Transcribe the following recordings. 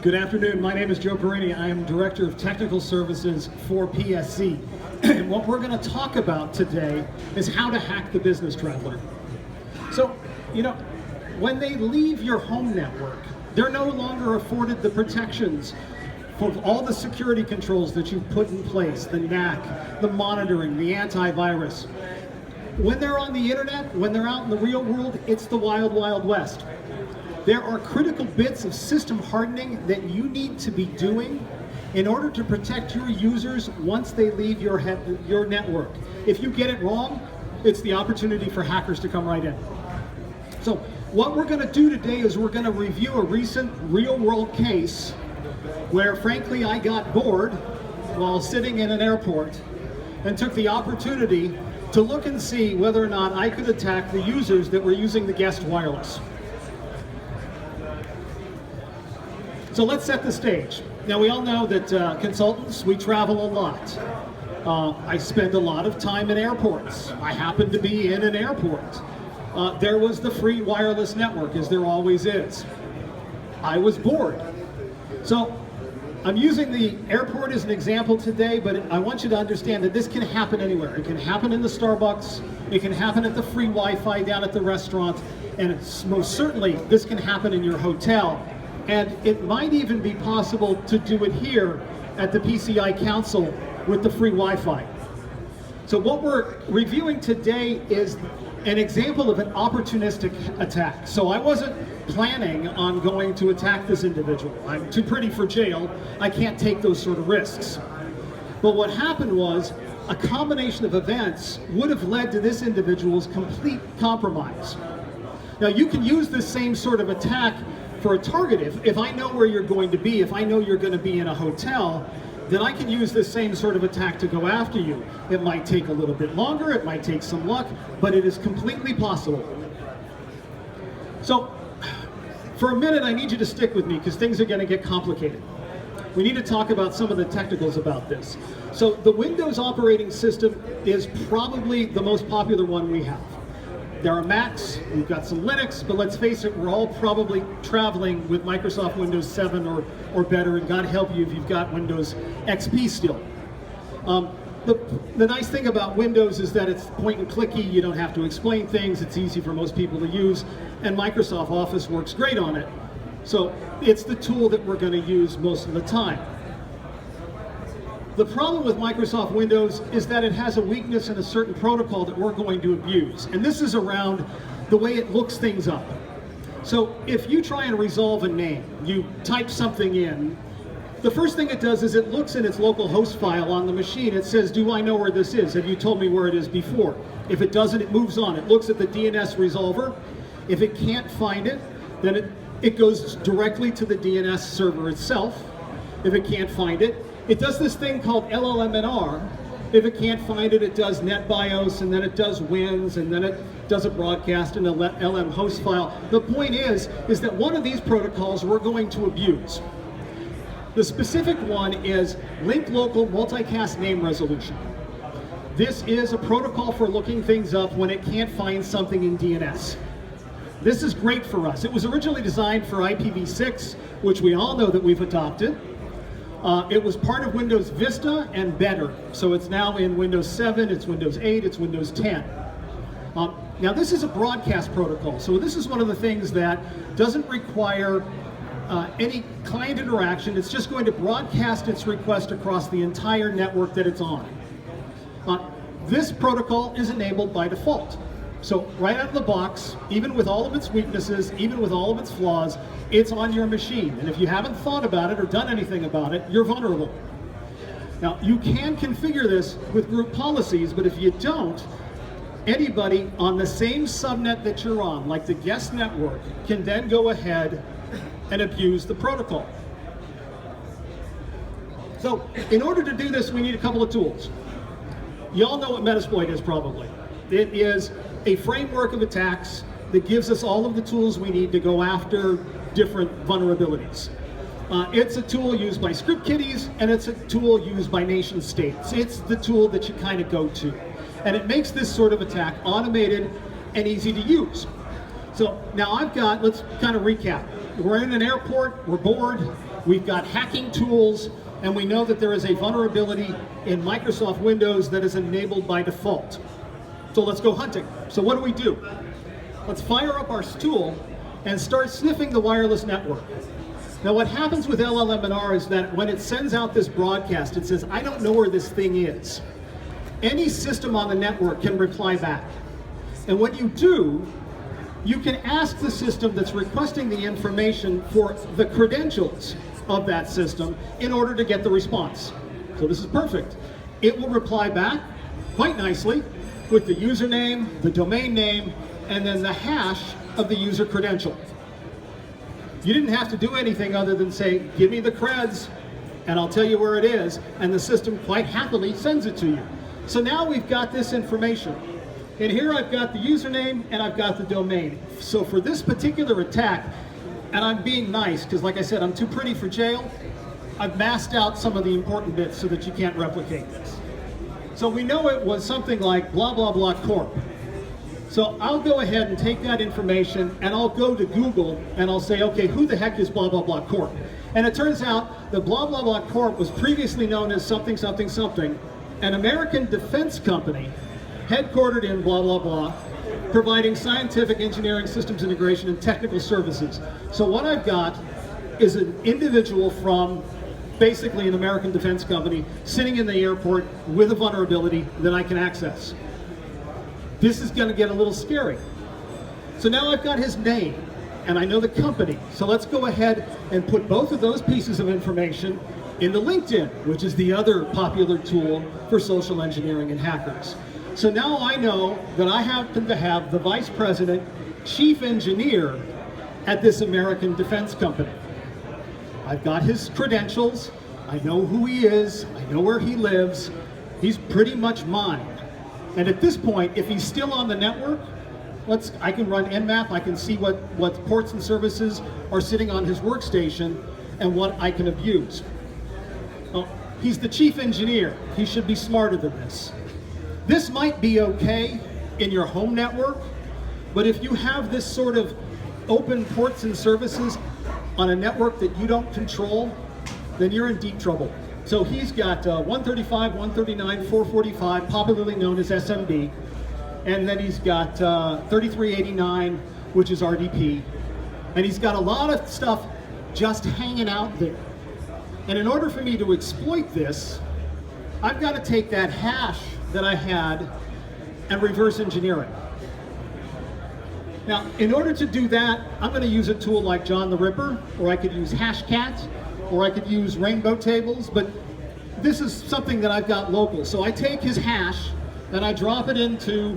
Good afternoon. My name is Joe Pierini. I am Director of Technical Services for PSC. And what we're going to talk about today is how to hack the business traveler. So, when they leave your home network, they're no longer afforded the protections for all the security controls that you've put in place, the NAC, the monitoring, the antivirus. When they're on the internet, when they're out in the real world, it's the wild, wild west. There are critical bits of system hardening that you need to be doing in order to protect your users once they leave your network. If you get it wrong, it's the opportunity for hackers to come right in. So what we're going to do today is we're going to review a recent real-world case where, frankly, I got bored while sitting in an airport and took the opportunity to look and see whether or not I could attack the users that were using the guest wireless. So let's set the stage. Now, we all know that consultants, we travel a lot. I spend a lot of time in airports. I happen to be in an airport. There was the free wireless network, as there always is. I was bored. So I'm using the airport as an example today, but I want you to understand that this can happen anywhere. It can happen in the Starbucks, it can happen at the free Wi-Fi down at the restaurant, and most certainly this can happen in your hotel. And it might even be possible to do it here at the PCI Council with the free Wi-Fi. So what we're reviewing today is an example of an opportunistic attack. So I wasn't planning on going to attack this individual. I'm too pretty for jail. I can't take those sort of risks. But what happened was a combination of events would have led to this individual's complete compromise. Now, you can use this same sort of attack for a target. If I know where you're going to be, if I know you're going to be in a hotel, then I can use this same sort of attack to go after you. It might take a little bit longer, it might take some luck, but it is completely possible. So, for a minute, I need you to stick with me because things are going to get complicated. We need to talk about some of the technicals about this. So, the Windows operating system is probably the most popular one we have. There are Macs, we've got some Linux, but let's face it, we're all probably traveling with Microsoft Windows 7 or better, and God help you if you've got Windows XP still. The nice thing about Windows is that it's point and clicky, you don't have to explain things, it's easy for most people to use, and Microsoft Office works great on it. So it's the tool that we're going to use most of the time. The problem with Microsoft Windows is that it has a weakness in a certain protocol that we're going to abuse. And this is around the way it looks things up. So if you try and resolve a name, you type something in, the first thing it does is it looks in its local host file on the machine. It says, do I know where this is? Have you told me where it is before? If it doesn't, it moves on. It looks at the DNS resolver. If it can't find it, then it goes directly to the DNS server itself. If it can't find it, it does this thing called LLMNR. If it can't find it, it does NetBIOS, and then it does WINS, and then it does a broadcast in a LM host file. The point is that one of these protocols we're going to abuse. The specific one is linked local multicast name resolution. This is a protocol for looking things up when it can't find something in DNS. This is great for us. It was originally designed for IPv6, which we all know that we've adopted. It was part of Windows Vista and better. So it's now in Windows 7, it's Windows 8, it's Windows 10. Now this is a broadcast protocol. So this is one of the things that doesn't require any client interaction. It's just going to broadcast its request across the entire network that it's on. This protocol is enabled by default. So right out of the box, even with all of its weaknesses, even with all of its flaws, it's on your machine. And if you haven't thought about it or done anything about it, you're vulnerable. Now, you can configure this with group policies, but if you don't, anybody on the same subnet that you're on, like the guest network, can then go ahead and abuse the protocol. So in order to do this, we need a couple of tools. You all know what Metasploit is probably. It is a framework of attacks that gives us all of the tools we need to go after different vulnerabilities. It's a tool used by script kiddies, and it's a tool used by nation states. It's the tool that you kind of go to. And it makes this sort of attack automated and easy to use. So now let's kind of recap. We're in an airport, we're bored, we've got hacking tools, and we know that there is a vulnerability in Microsoft Windows that is enabled by default. So let's go hunting. So what do? Let's fire up our tool and start sniffing the wireless network. Now what happens with LLM&R is that when it sends out this broadcast, it says, I don't know where this thing is. Any system on the network can reply back. And when you do, you can ask the system that's requesting the information for the credentials of that system in order to get the response. So this is perfect. It will reply back quite nicely with the username, the domain name, and then the hash of the user credential. You didn't have to do anything other than say, give me the creds, and I'll tell you where it is, and the system quite happily sends it to you. So now we've got this information. And here I've got the username and I've got the domain. So for this particular attack, and I'm being nice, because like I said, I'm too pretty for jail, I've masked out some of the important bits so that you can't replicate this. So we know it was something like blah, blah, blah corp. So I'll go ahead and take that information and I'll go to Google and I'll say, okay, who the heck is blah, blah, blah corp? And it turns out that blah, blah, blah corp was previously known as something, something, something, an American defense company headquartered in blah, blah, blah, providing scientific, engineering, systems integration, and technical services. So what I've got is an individual from basically an American defense company sitting in the airport with a vulnerability that I can access. This is going to get a little scary. So now I've got his name and I know the company. So let's go ahead and put both of those pieces of information into LinkedIn, which is the other popular tool for social engineering and hackers. So now I know that I happen to have the vice president, chief engineer at this American defense company. I've got his credentials, I know who he is, I know where he lives, he's pretty much mine. And at this point, if he's still on the network, I can run Nmap, I can see what ports and services are sitting on his workstation and what I can abuse. Well, he's the chief engineer, he should be smarter than this. This might be okay in your home network, but if you have this sort of open ports and services on a network that you don't control, then you're in deep trouble. So he's got 135, 139, 445, popularly known as SMB, and then he's got 3389, which is RDP, and he's got a lot of stuff just hanging out there. And in order for me to exploit this, I've got to take that hash that I had and reverse engineer it. Now, in order to do that, I'm going to use a tool like John the Ripper, or I could use Hashcat, or I could use rainbow tables, but this is something that I've got local. So I take his hash and I drop it into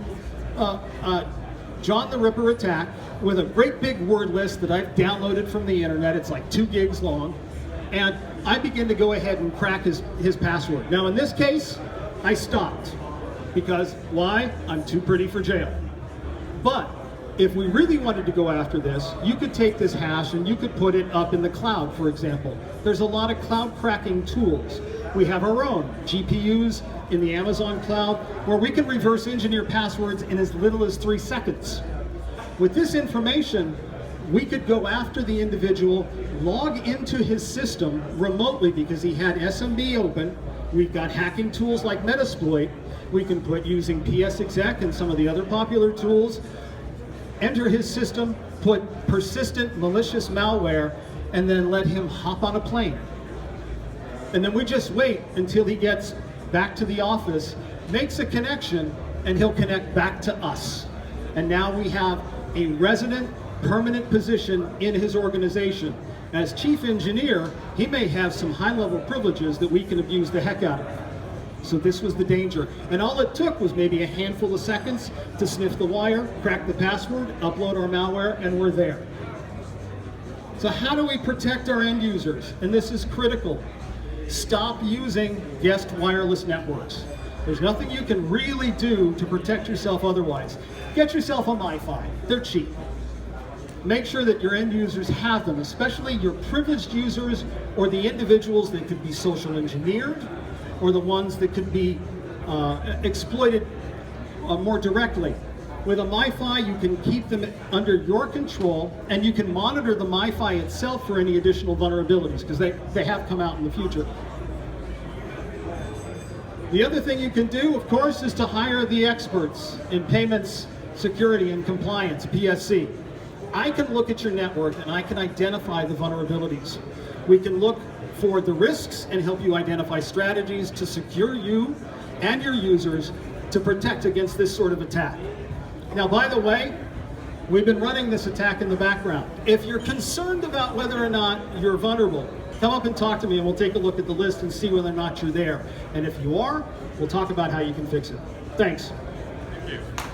John the Ripper attack with a great big word list that I've downloaded from the internet. It's like 2 gigs long. And I begin to go ahead and crack his password. Now in this case, I stopped. Because, why? I'm too pretty for jail. But if we really wanted to go after this, you could take this hash and you could put it up in the cloud, for example. There's a lot of cloud cracking tools. We have our own GPUs in the Amazon cloud where we can reverse engineer passwords in as little as 3 seconds. With this information, we could go after the individual, log into his system remotely because he had SMB open. We've got hacking tools like Metasploit. We can put using PSExec and some of the other popular tools, enter his system, put persistent malicious malware, and then let him hop on a plane. And then we just wait until he gets back to the office, makes a connection, and he'll connect back to us. And now we have a resident, permanent position in his organization. As chief engineer, he may have some high-level privileges that we can abuse the heck out of. So this was the danger. And all it took was maybe a handful of seconds to sniff the wire, crack the password, upload our malware, and we're there. So how do we protect our end users? And this is critical. Stop using guest wireless networks. There's nothing you can really do to protect yourself otherwise. Get yourself a MiFi. They're cheap. Make sure that your end users have them, especially your privileged users or the individuals that could be social engineered or the ones that could be exploited more directly. With a MiFi, you can keep them under your control, and you can monitor the MiFi itself for any additional vulnerabilities, because they have come out in the future. The other thing you can do, of course, is to hire the experts in payments, security, and compliance, PSC. I can look at your network and I can identify the vulnerabilities. We can look for the risks and help you identify strategies to secure you and your users to protect against this sort of attack. Now, by the way, we've been running this attack in the background. If you're concerned about whether or not you're vulnerable, come up and talk to me and we'll take a look at the list and see whether or not you're there. And if you are, we'll talk about how you can fix it. Thanks.